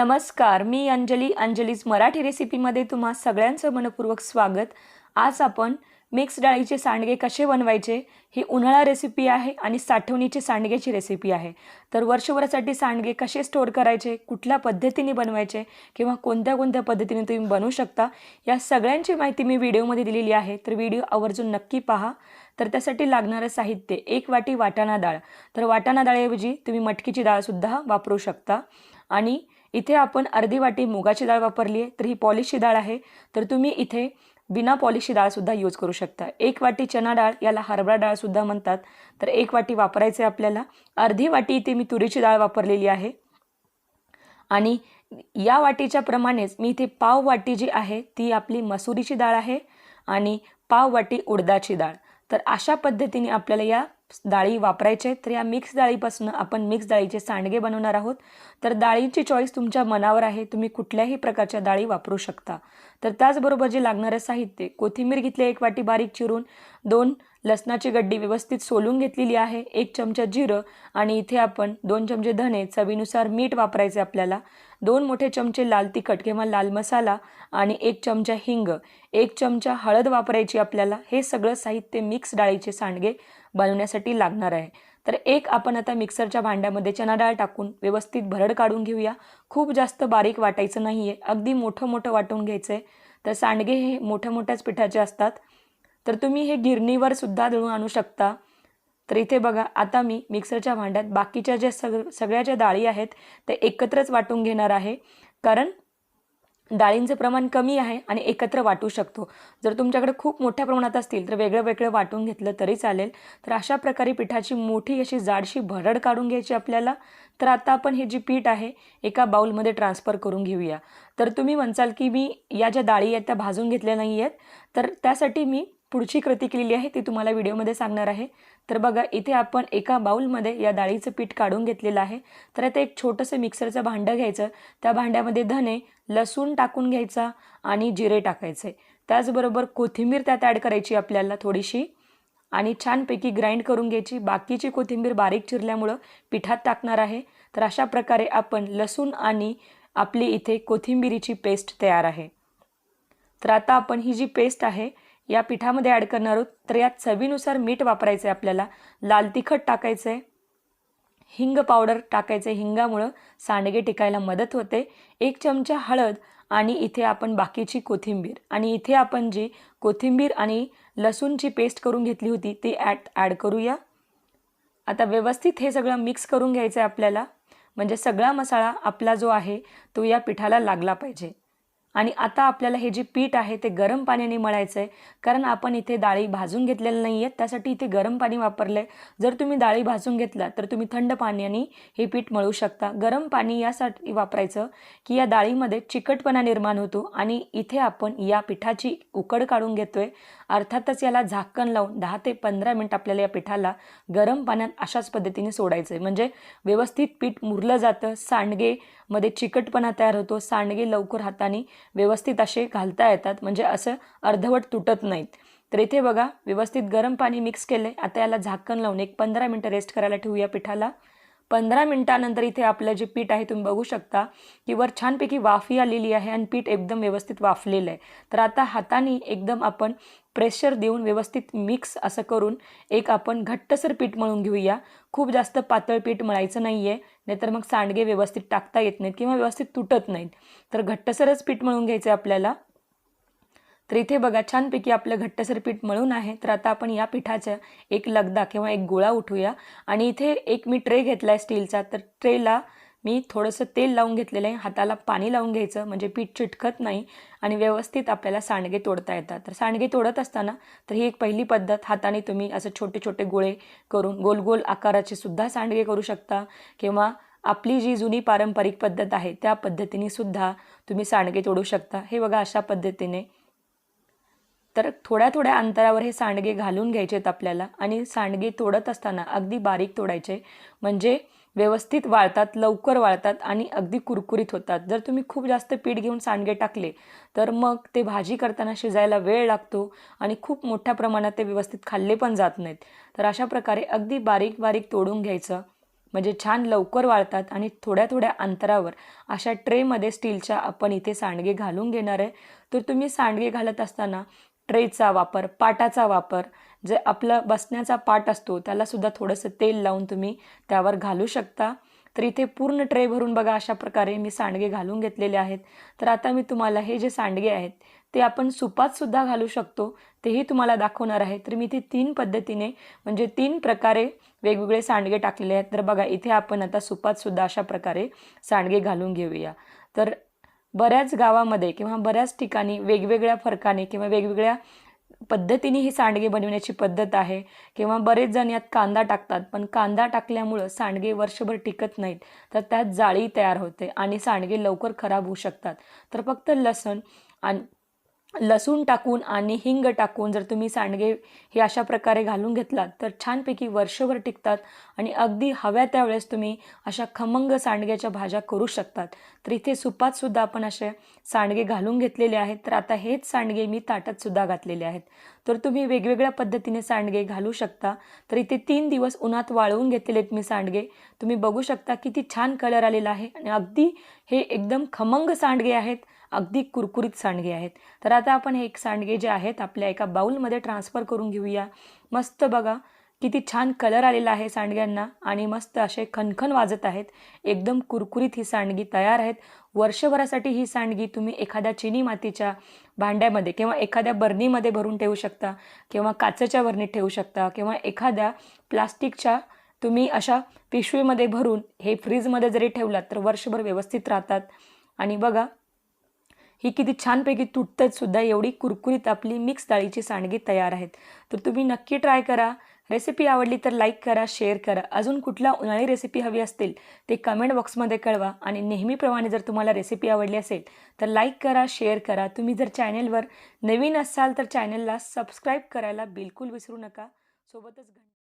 नमस्कार, मी अंजलीज मराठी रेसिपीमध्ये तुम्हा सगळ्यांचं मनपूर्वक स्वागत। आज आपण मिक्स डाळीचे सांडगे कसे बनवायचे ही उन्हाळा रेसिपी आहे आणि साठवणीची सांडगेची रेसिपी आहे। तर वर्षभरासाठी सांडगे कसे स्टोर करायचे, कुठल्या पद्धतीने बनवायचे किंवा कोणत्या पद्धतीने तुम्ही बनवू शकता या सगळ्यांची माहिती मी व्हिडिओमध्ये दिलेली आहे। तर व्हिडिओ आवर्जून नक्की पहा। तर त्यासाठी लागणारे साहित्य 1 वाटी वाटाणा डाळ। तर वाटाणा डाळऐवजी तुम्ही मटकीची डाळ सुद्धा वापरू शकता। आणि इथे आपण अर्धी वाटी मुगाची डाळ वापरली आहे, तर ही पॉलिशची डाळ आहे। तर तुम्ही इथे बिना पॉलिशची डाळ सुद्धा यूज करू शकता। 1 वाटी चना डाळ, याला हरभरा डाळ सुद्धा म्हणतात, तर 1 वाटी वापरायचे आपल्याला। अर्धी वाटी इथे मी तुरीची डाळ वापरलेली आहे आणि या वाटीच्या प्रमाणेच मी इथे पाव वाटी जी आहे ती आपली मसुरीची डाळ आहे आणि पाव वाटी उडदाची डाळ। तर अशा पद्धतीने आपल्याला या डाळी वापरायचे। तर या मिक्स डाळीपासून आपण मिक्स डाळीचे सांडगे बनवणार आहोत। तर डाळीची चॉईस तुमच्या मनावर आहे, तुम्ही कुठल्याही प्रकारच्या डाळी वापरू शकता। तर त्याचबरोबर जे लागणारे साहित्य, कोथिंबीर घेतली 1 वाटी बारीक चिरून, 2 लसणाची गड्डी व्यवस्थित सोलून घेतलेली आहे, 1 चमचा जिरं आणि इथे आपण 2 चमचे धने, चवीनुसार मीठ वापरायचे आपल्याला, 2 मोठे चमचे लाल तिखट किंवा लाल मसाला आणि 1 चमचा हिंग, 1 चमचा हळद वापरायची आपल्याला। हे सगळं साहित्य मिक्स डाळीचे सांडगे बनवण्यासाठी लागणार आहे। तर एक आपण आता मिक्सरच्या भांड्यामध्ये चना डाळ टाकून व्यवस्थित भरड काढून घेऊया। खूप जास्त बारीक वाटायचं नाहीये, अगदी मोठं वाटून घ्यायचंय। तर सांडगे हे मोठ्याच पिठाचे असतात, तर तुम्ही हे गिरणीवर सुद्धा दळून आणू शकता। तर इथे बघा, आता मी मिक्सरच्या भांड्यात बाकीच्या ज्या सगळ्या ज्या डाळी आहेत ते एकत्रच वाटून घेणार आहे, कारण डाळींचं प्रमाण कमी आहे आणि एकत्र वाटू शकतो। जर तुमच्याकडे खूप मोठ्या प्रमाणात असतील तर वेगळं वाटून घेतलं तरी चालेल। तर अशा प्रकारे पिठाची मोठी अशी जाडशी भरड काढून घ्यायची आपल्याला। तर आता आपण हे जी पीठ आहे एका बाउलमध्ये ट्रान्सफर करून घेऊया। तर तुम्ही म्हणसाल की मी या ज्या डाळी आहेत त्या भाजून घेतल्या नाही आहेत, तर त्यासाठी मी पुढची कृती केलेली आहे ती तुम्हाला व्हिडिओमध्ये सांगणार आहे। तर बघा, इथे आपण एका बाउलमध्ये या डाळीचं पीठ काढून घेतलेलं आहे। तर आता एक छोटंसं मिक्सरचं भांडं घ्यायचं, त्या भांड्यामध्ये धने, लसूण टाकून घ्यायचा आणि जिरे टाकायचे। त्याचबरोबर कोथिंबीर त्यात ॲड करायची आपल्याला थोडीशी आणि छानपैकी ग्राइंड करून घ्यायची। बाकीची कोथिंबीर बारीक चिरल्यामुळं पिठात टाकणार आहे। तर अशा प्रकारे आपण लसूण आणि आपली इथे कोथिंबीरीची पेस्ट तयार आहे। तर आता आपण ही जी पेस्ट आहे या पिठामध्ये ॲड करणार आहोत। तर यात चवीनुसार मीठ वापरायचं आहे आपल्याला, लाल तिखट टाकायचं आहे, हिंग पावडर टाकायचं आहे, हिंगामुळं सांडगे टिकायला मदत होते, 1 चमचा हळद आणि इथे आपण बाकीची कोथिंबीर आणि इथे आपण जी कोथिंबीर आणि लसूणची पेस्ट करून घेतली होती ती ॲड करूया। आता व्यवस्थित हे सगळं मिक्स करून घ्यायचं आहे आपल्याला, म्हणजे सगळा मसाला आपला जो आहे तो या पिठाला लागला पाहिजे। आणि आता आपल्याला हे जे पीठ आहे ते गरम पाण्याने मळायचं आहे, कारण आपण इथे डाळी भाजून घेतलेल्या नाही आहेत, त्यासाठी इथे गरम पाणी वापरलं आहे। जर तुम्ही डाळी भाजून घेतला तर तुम्ही थंड पाण्याने हे पीठ मळू शकता। गरम पाणी यासाठी वापरायचं की या डाळीमध्ये चिकटपणा निर्माण होतो आणि इथे आपण या पिठाची उकड काढून घेतोय। अर्थातच याला झाकण लावून 10 ते 15 मिनिट आपल्याला या पिठाला गरम पाण्यात अशाच पद्धतीने सोडायचं आहे, म्हणजे व्यवस्थित पीठ मुरलं जातं, सांडगे मध्ये चिकटपणा तयार होतो, सांडगे लवकर हाताने व्यवस्थित असे घालता येतात, म्हणजे असं अर्धवट तुटत नाहीत। तर इथे बघा, व्यवस्थित गरम पाणी मिक्स केले। आता याला झाकण लावून एक 15 मिनिटं रेस्ट करायला ठेवूया पिठाला। 15 मिनिटानंतर इथे आपलं जे पीठ आहे तुम्ही बघू शकता की वर छानपैकी वाफी आलेली आहे आणि पीठ एकदम व्यवस्थित वाफलेलं आहे। तर आता हाताने एकदम आपण प्रेशर देऊन व्यवस्थित मिक्स असं करून एक आपण घट्टसर पीठ मळून घेऊया। खूप जास्त पातळ पीठ मळायचं नाही आहे, नाहीतर मग सांडगे व्यवस्थित टाकता येत नाहीत किंवा व्यवस्थित तुटत नाहीत। तर घट्टसरच पीठ मळून घ्यायचं आहे आपल्याला। तर इथे बघा, छानपैकी आपलं घट्टसर पीठ मळून आहे। तर आता आपण या पिठाचा एक लगदा किंवा एक गोळा उठवूया आणि इथे एक मी ट्रे घेतला आहे स्टीलचा। तर ट्रेला मी थोडंसं तेल लावून घेतलेलं आहे, हाताला पाणी लावून घ्यायचं, म्हणजे पीठ चिटकत नाही आणि व्यवस्थित आपल्याला सांडगे तोडता येतात। तर सांडगे तोडत असताना तर ही एक पहिली पद्धत, हाताने तुम्ही असं छोटे गोळे करून गोल आकाराचे सुद्धा सांडगे करू शकता किंवा आपली जी जुनी पारंपरिक पद्धत आहे त्या पद्धतीने सुद्धा तुम्ही सांडगे तोडू शकता। हे बघा, अशा पद्धतीने तर थोड्या अंतरावर हे सांडगे घालून घ्यायचे आहेत आपल्याला आणि सांडगे तोडत असताना अगदी बारीक तोडायचे, म्हणजे व्यवस्थित वाळतात, लवकर वाळतात आणि अगदी कुरकुरीत होतात। जर तुम्ही खूप जास्त पीठ घेऊन सांडगे टाकले तर मग ते भाजी करताना शिजायला वेळ लागतो आणि खूप मोठ्या प्रमाणात ते व्यवस्थित खाल्ले पण जात नाहीत। तर अशा प्रकारे अगदी बारीक तोडून घ्यायचं, म्हणजे छान लवकर वाळतात आणि थोड्या थोड्या अंतरावर अशा ट्रेमध्ये स्टीलच्या आपण इथे सांडगे घालून घेणार आहे. तर तुम्ही सांडगे घालत असताना ट्रेचा वापर, पाटाचा वापर, जे आपलं बसण्याचा पाट असतो त्यालासुद्धा थोडंसं तेल लावून तुम्ही त्यावर घालू शकता. तर इथे पूर्ण ट्रे भरून बघा अशा प्रकारे मी सांडगे घालून घेतलेले आहेत. तर आता मी तुम्हाला हे जे सांडगे आहेत ते आपण सुपातसुद्धा घालू शकतो, तेही तुम्हाला दाखवणार आहे. तर मी इथे 3 पद्धतीने म्हणजे 3 प्रकारे वेगवेगळे सांडगे टाकलेले आहेत. तर बघा इथे आपण आता सुपातसुद्धा अशा प्रकारे सांडगे घालून घेऊया. तर बऱ्याच गावामध्ये किंवा बऱ्याच ठिकाणी वेगवेगळ्या फरकाने किंवा वेगवेगळ्या पद्धतीने ही सांडगे बनवण्याची पद्धत आहे किंवा बरेच जण यात कांदा टाकतात, पण कांदा टाकल्यामुळं सांडगे वर्षभर टिकत नाहीत. तर त्यात जाळी तयार होते आणि सांडगे लवकर खराब होऊ शकतात. तर फक्त लसूण टाकून आणि हिंग टाकून जर तुम्ही सांडगे हे अशा प्रकारे घालून घेतलात तर छानपैकी वर्षभर टिकतात आणि अगदी हव्या त्यावेळेस तुम्ही अशा खमंग सांडग्याच्या भाज्या करू शकतात. तर इथे सुपातसुद्धा आपण असे सांडगे घालून घेतलेले आहेत. तर आता हेच सांडगे मी ताटातसुद्धा घातलेले आहेत. तर तुम्ही वेगवेगळ्या पद्धतीने सांडगे घालू शकता. तर इथे 3 दिवस उन्हात वाळवून घेतलेले आहेत मी सांडगे. तुम्ही बघू शकता किती छान कलर आलेला आहे आणि अगदी हे एकदम खमंग सांडगे आहेत, अगदी कुरकुरीत सांडगे आहेत. तर आता आपण हे एक सांडगे जे आहेत आपल्या एका बाउलमध्ये ट्रान्सफर करून घेऊया. मस्त बघा किती छान कलर आलेला आहे सांडग्यांना आणि मस्त असे खणखण वाजत आहेत. एकदम कुरकुरीत ही सांडगी तयार आहेत. वर्षभरासाठी ही सांडगी तुम्ही एखाद्या चिनी मातीच्या भांड्यामध्ये किंवा एखाद्या बरणीमध्ये भरून ठेवू शकता किंवा काचेच्या बरणीत ठेवू शकता किंवा एखाद्या प्लास्टिकच्या तुम्ही अशा पिशवीमध्ये भरून हे फ्रीजमध्ये जरी ठेवलात तर वर्षभर व्यवस्थित राहतात. आणि बघा ही किती छानपैकी तुटतात सुद्धा, एवढी कुरकुरीत आपली मिक्स डाळीची सांडगी तयार आहेत. तर तुम्ही नक्की ट्राय करा. रेसिपी आवडली तर लाईक करा, शेअर करा. अजून कुठला उन्हाळी रेसिपी हवी असतील ते कमेंट बॉक्समध्ये कळवा आणि नेहमीप्रमाणे जर तुम्हाला रेसिपी आवडली असेल तर लाईक करा, शेअर करा. तुम्ही जर चॅनेलवर नवीन असाल तर चॅनेलला सबस्क्राईब करायला बिलकुल विसरू नका. सोबतच